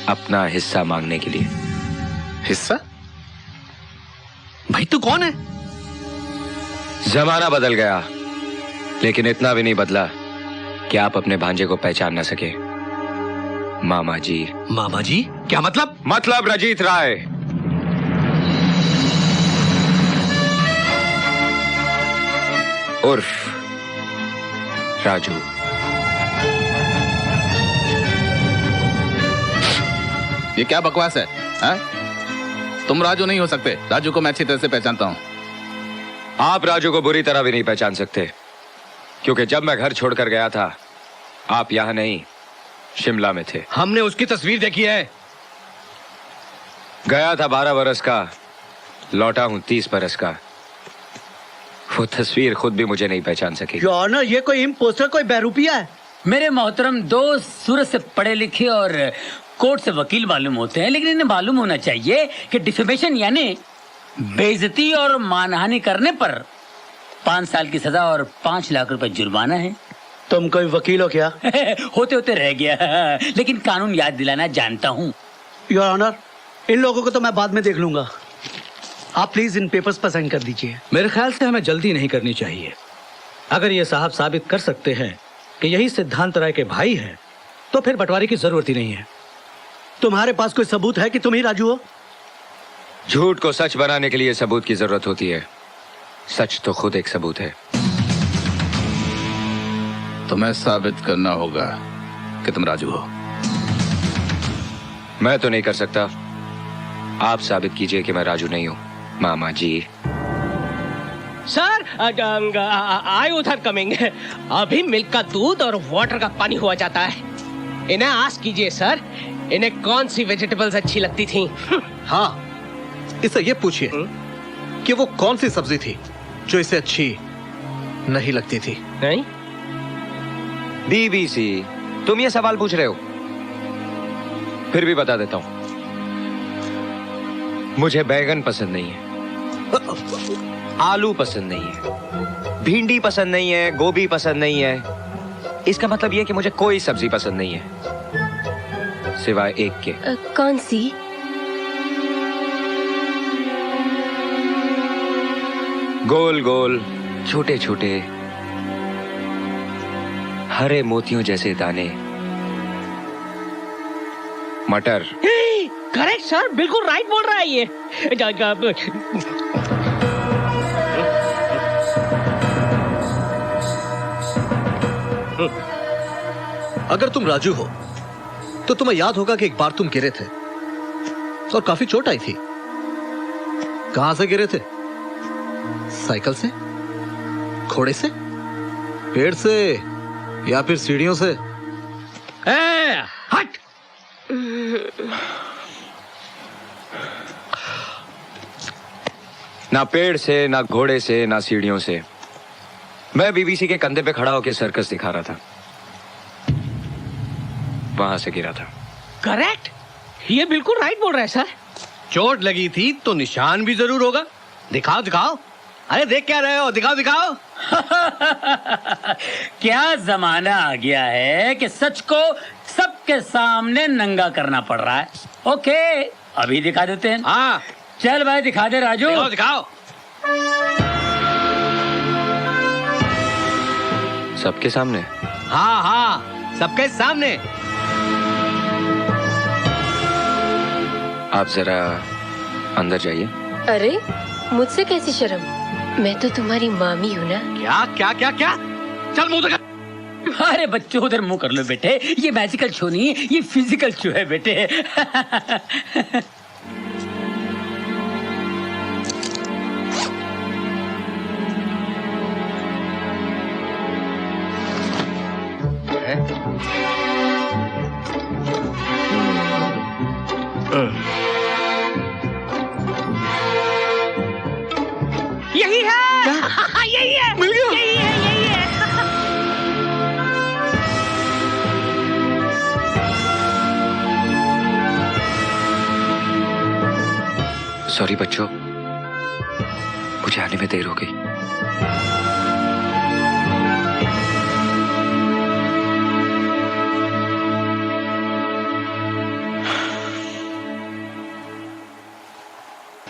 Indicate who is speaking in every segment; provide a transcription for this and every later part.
Speaker 1: अपना हिस्सा मांगने के लिए।
Speaker 2: हिस्सा? भाई तू कौन है?
Speaker 1: जमाना बदल गया, लेकिन इतना भी नहीं बदला कि आप अपने भांजे को पहचान न सके। मामा जी।
Speaker 2: मामा जी? क्या मतलब?
Speaker 1: मतलब रजीत राय। उर्फ राजू।
Speaker 3: ये क्या बकवास है? तुम राजू नहीं हो सकते। राजू को मैं अच्छी तरह से पहचानता हूं।
Speaker 1: आप राजू को बुरी तरह भी नहीं पहचान सकते, क्योंकि जब मैं घर छोड़कर गया था आप यहां नहीं, शिमला में थे।
Speaker 2: हमने उसकी तस्वीर देखी है।
Speaker 1: गया था 12 बरस का, लौटा हूं 30 बरस का। वो तस्वीर खुद भी मुझे नहीं पहचान सकी।
Speaker 4: ना ये कोई इम्पोस्टर, कोई बहरूपिया है।
Speaker 5: मेरे मोहतरम दोस्त सूरत से पढ़े लिखे और कोर्ट से वकील मालूम होते हैं, लेकिन इन्हें मालूम होना चाहिए कि डिफेमेशन यानी बेइज्जती और मानहानि करने पर 5 साल की सजा और 5 लाख रुपए जुर्माना है।
Speaker 4: तुम कोई वकील हो क्या?
Speaker 5: होते होते रह गया, लेकिन कानून याद दिलाना जानता हूँ।
Speaker 4: योर ऑनर, इन लोगों को तो मैं बाद में देख लूंगा। आप प्लीज इन पेपर्स पर साइन कर दीजिए।
Speaker 6: मेरे ख्याल से हमें जल्दी नहीं करनी चाहिए। अगर ये साहब साबित कर सकते हैं कि यही सिद्धांत राय के भाई हैं, तो फिर बंटवारे की जरूरत ही नहीं है।
Speaker 4: तुम्हारे पास कोई सबूत है कि तुम ही राजू हो?
Speaker 1: झूठ को सच बनाने के लिए सबूत की जरूरत होती है। सच तो खुद एक सबूत है।
Speaker 3: तुम्हें साबित करना होगा कि तुम राजू हो।
Speaker 1: मैं तो नहीं कर सकता, आप साबित कीजिए कि मैं राजू नहीं हूं। मामा जी।
Speaker 7: सर, आई उधर कमिंग। अभी मिल्क का दूध और वाटर का पानी हुआ जाता है। इन्हें आस्क कीजिए सर, इन्हें कौन सी वेजिटेबल्स अच्छी लगती थी।
Speaker 2: हाँ, इसे ये पूछिए कि वो कौन सी सब्जी थी जो इसे अच्छी नहीं लगती थी।
Speaker 7: नहीं?
Speaker 1: बीबीसी, तुम ये सवाल पूछ रहे हो? फिर भी बता देता हूं, मुझे बैगन पसंद नहीं है, आलू पसंद नहीं है, भिंडी पसंद नहीं है, गोभी पसंद नहीं है। इसका मतलब यह कि मुझे कोई सब्जी पसंद नहीं है सिवाय एक के।
Speaker 8: कौन सी?
Speaker 1: गोल गोल, छोटे छोटे, हरे मोतियों जैसे दाने, मटर।
Speaker 7: करेक्ट सर, बिल्कुल राइट बोल रहा है ये।
Speaker 2: अगर तुम राजू हो तो तुम्हें याद होगा कि एक बार तुम गिरे थे और काफी चोट आई थी। कहां से गिरे थे? साइकिल से, घोड़े से, पेड़ से या फिर सीढ़ियों से?
Speaker 7: हट!
Speaker 1: ना पेड़ से, ना घोड़े से, ना सीढ़ियों से। मैं बीबीसी के कंधे पे खड़ा होकर सर्कस दिखा रहा था, वहां से गिरा था।
Speaker 7: करेक्ट, ये बिल्कुल राइट बोल रहा है सर।
Speaker 2: चोट लगी थी तो निशान भी जरूर होगा। दिखाओ दिखाओ। अरे देख क्या रहे हो, दिखाओ दिखाओ।
Speaker 5: क्या जमाना आ गया है कि सच को सबके सामने नंगा करना पड़ रहा है। ओके, अभी दिखा देते हैं।
Speaker 2: हाँ,
Speaker 5: चल भाई दिखा दे राजू।
Speaker 2: दिखाओ दिखाओ।
Speaker 1: सबके सामने?
Speaker 2: हाँ हाँ, सबके सामने।
Speaker 1: आप जरा अंदर जाइए।
Speaker 8: अरे मुझसे कैसी शर्म, मैं तो तुम्हारी मामी हूँ ना।
Speaker 2: क्या क्या क्या क्या? चल मुंह दिखा।
Speaker 5: अरे बच्चों उधर मुंह कर लो बेटे, ये मैजिकल शो नहीं है, ये फिजिकल शो है बेटे।
Speaker 7: यही है। यही है, मिल गया। यही है, यही है।
Speaker 1: सॉरी बच्चों, मुझे आने में देर हो गई।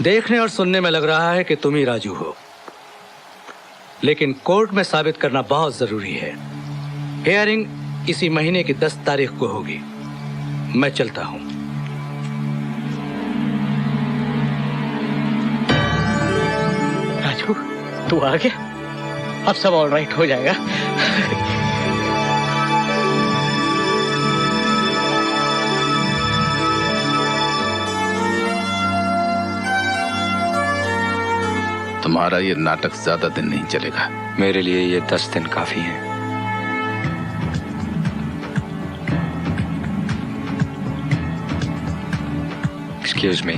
Speaker 6: देखने और सुनने में लग रहा है कि तुम ही राजू हो, लेकिन कोर्ट में साबित करना बहुत जरूरी है। हियरिंग इसी महीने की 10 तारीख को होगी। मैं चलता हूं।
Speaker 7: राजू, तू आ गया? अब सब ऑल राइट हो जाएगा।
Speaker 3: तुम्हारा ये नाटक ज्यादा दिन नहीं चलेगा।
Speaker 1: मेरे लिए ये 10 दिन काफी हैं। Excuse me.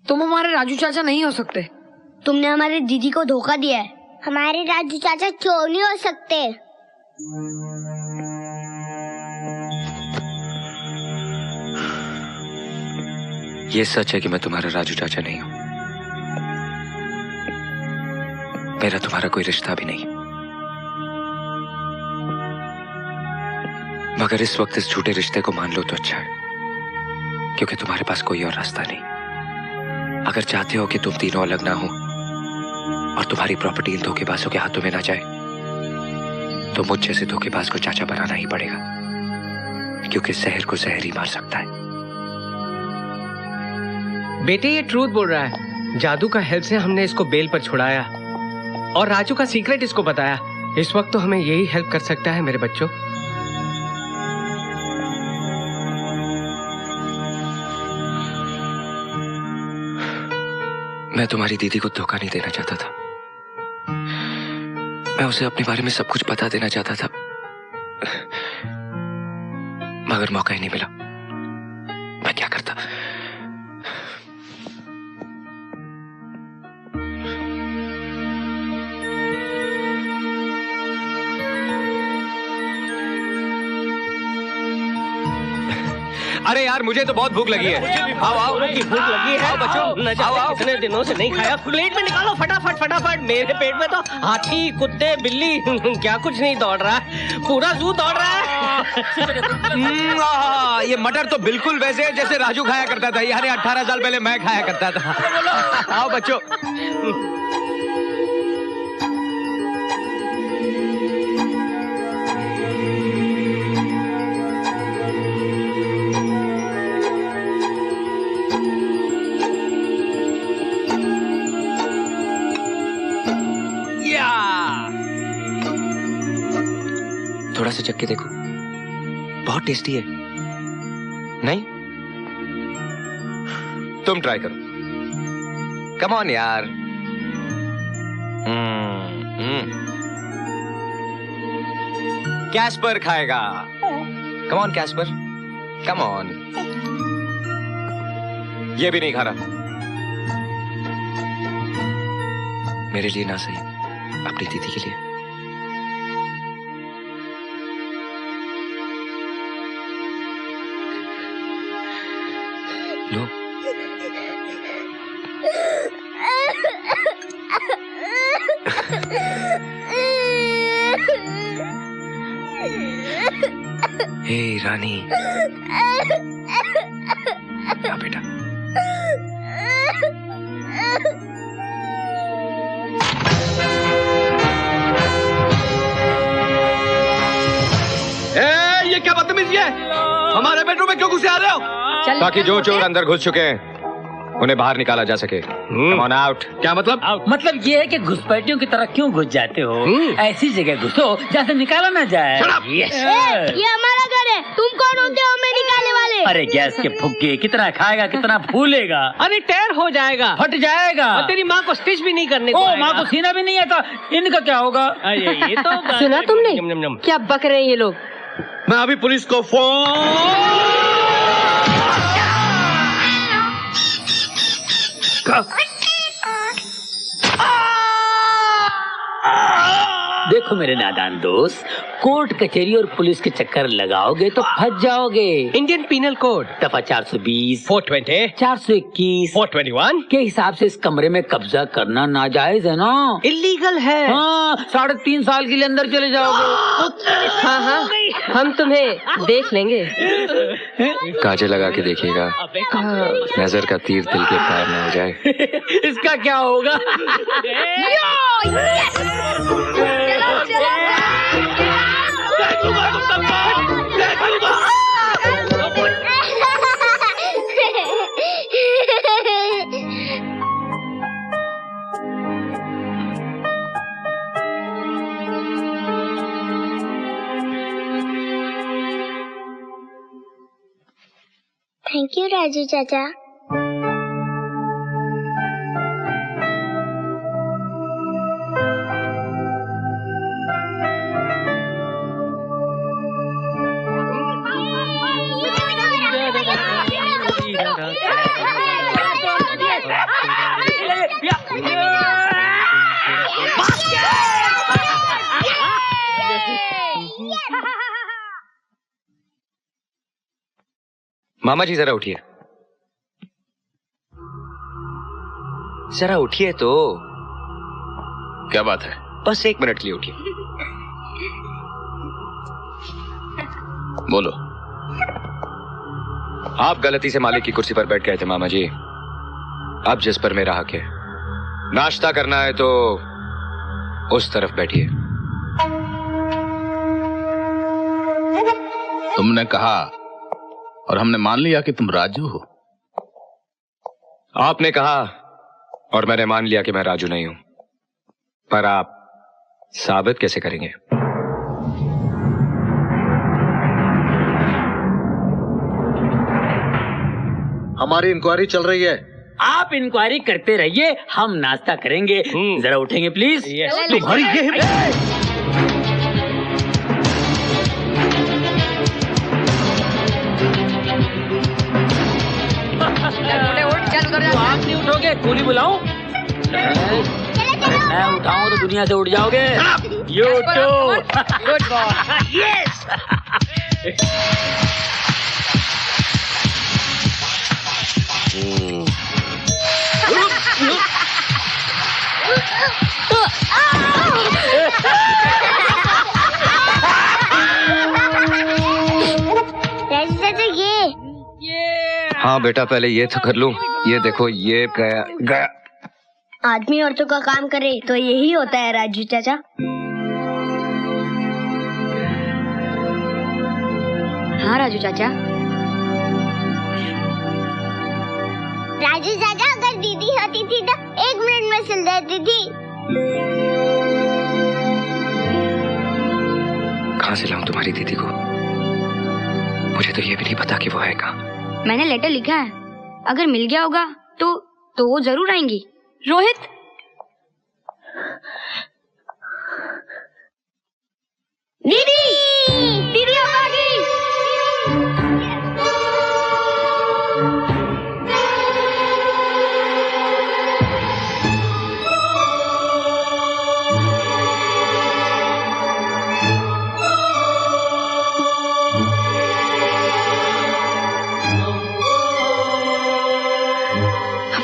Speaker 9: तुम हमारे राजू चाचा नहीं हो सकते।
Speaker 10: तुमने हमारी दीदी को धोखा दिया है। हमारे राजू चाचा चोर नहीं हो सकते।
Speaker 1: ये सच है कि मैं तुम्हारा राजू चाचा नहीं हूं। मेरा तुम्हारा कोई रिश्ता भी नहीं। मगर इस वक्त इस झूठे रिश्ते को मान लो तो अच्छा है, क्योंकि तुम्हारे पास कोई और रास्ता नहीं। अगर चाहते हो कि तुम तीनों अलग ना हो और तुम्हारी प्रॉपर्टी इन धोखेबाजों के हाथों में ना जाए, तो मुझ जैसे धोखेबाज को चाचा बनाना ही पड़ेगा, क्योंकि जहर को जहर ही मार सकता है।
Speaker 7: बेटे, ये ट्रूथ बोल रहा है। जादू का हेल्प से हमने इसको बेल पर छुड़ाया और राजू का सीक्रेट इसको बताया। इस वक्त तो हमें यही हेल्प कर सकता है मेरे बच्चों।
Speaker 1: मैं तुम्हारी दीदी को धोखा नहीं देना चाहता था। मैं उसे अपने बारे में सब कुछ बता देना चाहता था, मगर मौका ही नहीं मिला। मैं क्या करता। अरे यार, मुझे तो बहुत भूख लगी है। आओ आओ,
Speaker 7: की भूख लगी है।
Speaker 1: आओ बच्चों,
Speaker 7: न जाने कितने दिनों से नहीं खाया। प्लेट में निकालो फटाफट फटाफट। मेरे पेट में तो हाथी, कुत्ते, बिल्ली क्या कुछ नहीं दौड़ रहा है, पूरा जू दौड़ रहा है।
Speaker 1: ये मटर तो बिल्कुल वैसे है जैसे राजू खाया करता था। यानी 18 साल पहले मैं खाया करता था। आओ बच्चों। थोड़ा सा चख के देखो, बहुत टेस्टी है। नहीं? तुम ट्राई करो। कम ऑन यार। कैस्पर खाएगा। Come on Caspar, come on. ये भी नहीं खा रहा। मेरे लिए ना सही, अपनी दीदी के लिए। लो। हे रानी, आ बेटा।
Speaker 2: ये क्या बदतमीजी है? हमारे बेडरूम में क्यों घुसे आ रहे हो?
Speaker 1: ताकि जो चोर अंदर घुस चुके हैं उन्हें बाहर निकाला जा सके। Come on out।
Speaker 2: क्या मतलब?
Speaker 5: मतलब ये है कि घुसपैठियों की तरह क्यों घुस जाते हो? ऐसी जगह घुसो जहाँ से निकाला ना जाए।
Speaker 10: ये हमारा घर है, तुम कौन होते हो हमें निकालने वाले?
Speaker 5: अरे गैस के फुग्गे, कितना खाएगा कितना फूलेगा।
Speaker 7: अरे टेर हो जाएगा,
Speaker 5: फट जाएगा।
Speaker 7: और तेरी माँ को स्टिच भी नहीं करने को
Speaker 5: ओ,
Speaker 7: आएगा।
Speaker 5: माँ को सीना भी नहीं आता। इनका क्या होगा?
Speaker 7: ये तो
Speaker 8: सुना तुमने?
Speaker 7: यम, यम, यम।
Speaker 8: क्या बक रहे हैं ये लोग?
Speaker 2: मैं अभी पुलिस को फोन।
Speaker 5: देखो मेरे नादान दोस्त, कोर्ट कचहरी और पुलिस के चक्कर लगाओगे तो फंस जाओगे।
Speaker 7: इंडियन पीनल कोड
Speaker 5: दफा 420,
Speaker 7: 420,
Speaker 5: 421,
Speaker 7: 421
Speaker 5: के हिसाब से इस कमरे में कब्जा करना नाजायज है ना।
Speaker 7: इलीगल है।
Speaker 5: हाँ, 3.5 साल के लिए अंदर चले जाओगे।
Speaker 8: हाँ हाँ, हम तुम्हें देख लेंगे।
Speaker 1: काजे लगा के देखिएगा, नजर का तीर दिल के पार न हो जाए।
Speaker 5: इसका क्या होगा?
Speaker 10: थैंक यू राजू चाचा।
Speaker 1: मामा जी जरा उठिए, जरा उठिए तो।
Speaker 3: क्या बात है?
Speaker 1: बस 1 मिनट के लिए उठिए।
Speaker 3: बोलो।
Speaker 1: आप गलती से मालिक की कुर्सी पर बैठ गए थे मामा जी। अब जिस पर मेरा हक है, नाश्ता करना है तो उस तरफ बैठिए।
Speaker 3: तुमने कहा और हमने मान लिया कि तुम राजू हो।
Speaker 1: आपने कहा और मैंने मान लिया कि मैं राजू नहीं हूं, पर आप साबित कैसे करेंगे?
Speaker 2: हमारी इंक्वायरी चल रही है।
Speaker 5: आप इंक्वायरी करते रहिए, हम नाश्ता करेंगे। जरा उठेंगे प्लीज।
Speaker 2: तुम्हारी ये
Speaker 5: तो आप नहीं उठोगे, गोली बुलाऊं? मैं उठाऊं तो दुनिया से उठ जाओगे। You too. Good boy. Yes.
Speaker 10: Raju चाचा ये
Speaker 1: हाँ बेटा, पहले ये तो कर लूं। ये देखो, ये गया गया।
Speaker 10: आदमी औरतों का काम करे तो यही होता है राजू चाचा।
Speaker 9: हाँ राजू चाचा।
Speaker 10: राजू चाचा, अगर दीदी होती थी तो 1 मिनट में सिल देती थी।
Speaker 1: कहाँ से लाऊं तुम्हारी दीदी को? मुझे तो ये भी नहीं पता कि वो है कहाँ।
Speaker 9: मैंने लेटर लिखा है, अगर मिल गया होगा तो वो जरूर आएंगी। रोहित,
Speaker 10: दीदी दीदी आ गई।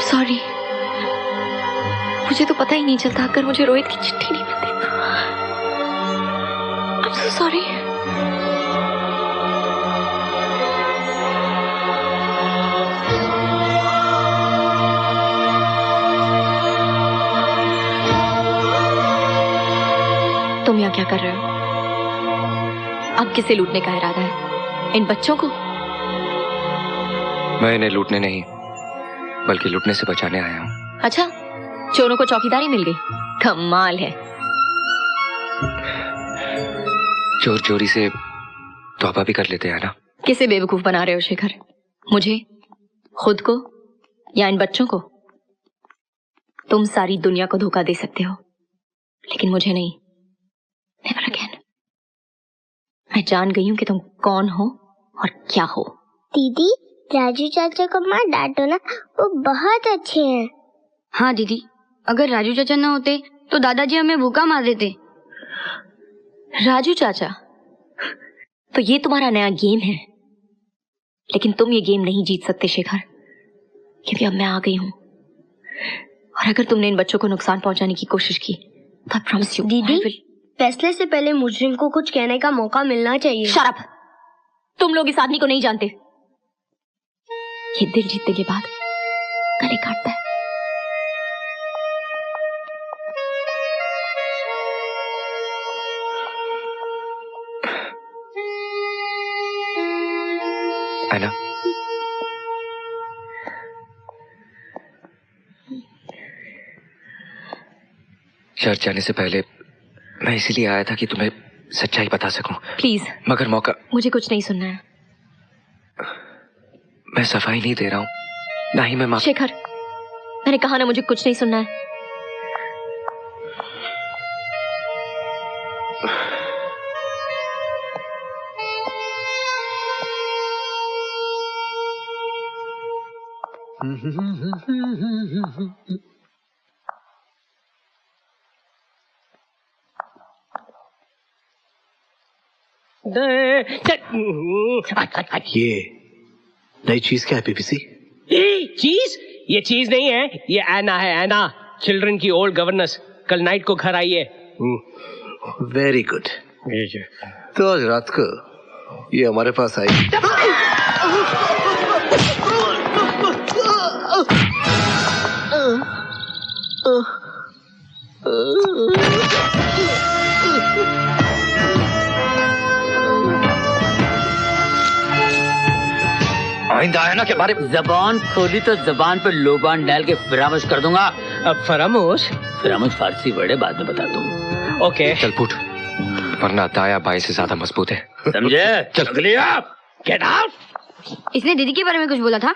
Speaker 9: सॉरी, मुझे तो पता ही नहीं चलता अगर मुझे रोहित की चिट्ठी नहीं मिलती। I'm so sorry. तुम यहाँ क्या कर रहे हो? अब किसे लूटने का इरादा है? इन बच्चों को?
Speaker 1: मैं इन्हें लूटने नहीं, बल्कि लूटने से बचाने आया हूँ।
Speaker 9: अच्छा, चोरों को चौकीदारी मिल गई। कमाल है।
Speaker 1: चोर चोरी से तौबा भी कर लेते हैं ना।
Speaker 9: किसे बेवकूफ बना रहे हो शेखर? मुझे, खुद को या इन बच्चों को? तुम सारी दुनिया को धोखा दे सकते हो, लेकिन मुझे नहीं। Never again. मैं जान गई हूं कि तुम कौन हो और क्या हो।
Speaker 10: दीदी, राजू चाचा को मत डांटो ना, वो बहुत अच्छे हैं।
Speaker 9: हाँ दीदी, अगर राजू चाचा न होते तो दादाजी हमें भूखा मार देते। राजू चाचा? तो ये तुम्हारा नया गेम है, लेकिन तुम ये गेम नहीं जीत सकते शेखर, क्योंकि अब मैं आ गई हूं। और अगर तुमने इन बच्चों को नुकसान पहुंचाने की कोशिश की तो आई प्रॉमिस यू
Speaker 10: दीदी, फैसले से पहले मुजरिम को कुछ कहने का मौका मिलना चाहिए।
Speaker 9: Shut up! तुम लोग इस आदमी को नहीं जानते। ये दिल जीतने के बाद गले काटता है।
Speaker 1: ऐना, चर्च जाने से पहले मैं इसीलिए आया था कि तुम्हें सच्चाई बता सकूं।
Speaker 9: प्लीज,
Speaker 1: मगर मौका,
Speaker 9: मुझे कुछ नहीं सुनना है।
Speaker 1: मैं सफाई नहीं दे रहा हूं, ना ही मैं
Speaker 9: शेखर, मैंने कहा ना, मुझे कुछ नहीं सुनना है।
Speaker 2: ये नई चीज क्या है पीपीसी?
Speaker 7: चीज? ये चीज नहीं है, ये ऐना है, ऐना, चिल्ड्रन की ओल्ड गवर्नेंस। कल नाइट को घर आई है।
Speaker 2: Very good. तो आज रात को ये हमारे पास आई।
Speaker 1: आइंदा ऐना के बारे में
Speaker 5: जबान खोली तो जबान पे लोबान डाल के फरामोश कर दूंगा।
Speaker 7: अब फरामोश?
Speaker 5: फरामोश फारसी वर्ड है, बाद में बता दूंगा।
Speaker 7: ओके,
Speaker 1: चल फूट, वरना दाया बाएं से ज्यादा मजबूत है।
Speaker 5: समझे? चल,
Speaker 7: गेट आउट।
Speaker 10: इसने दीदी के बारे में कुछ बोला था।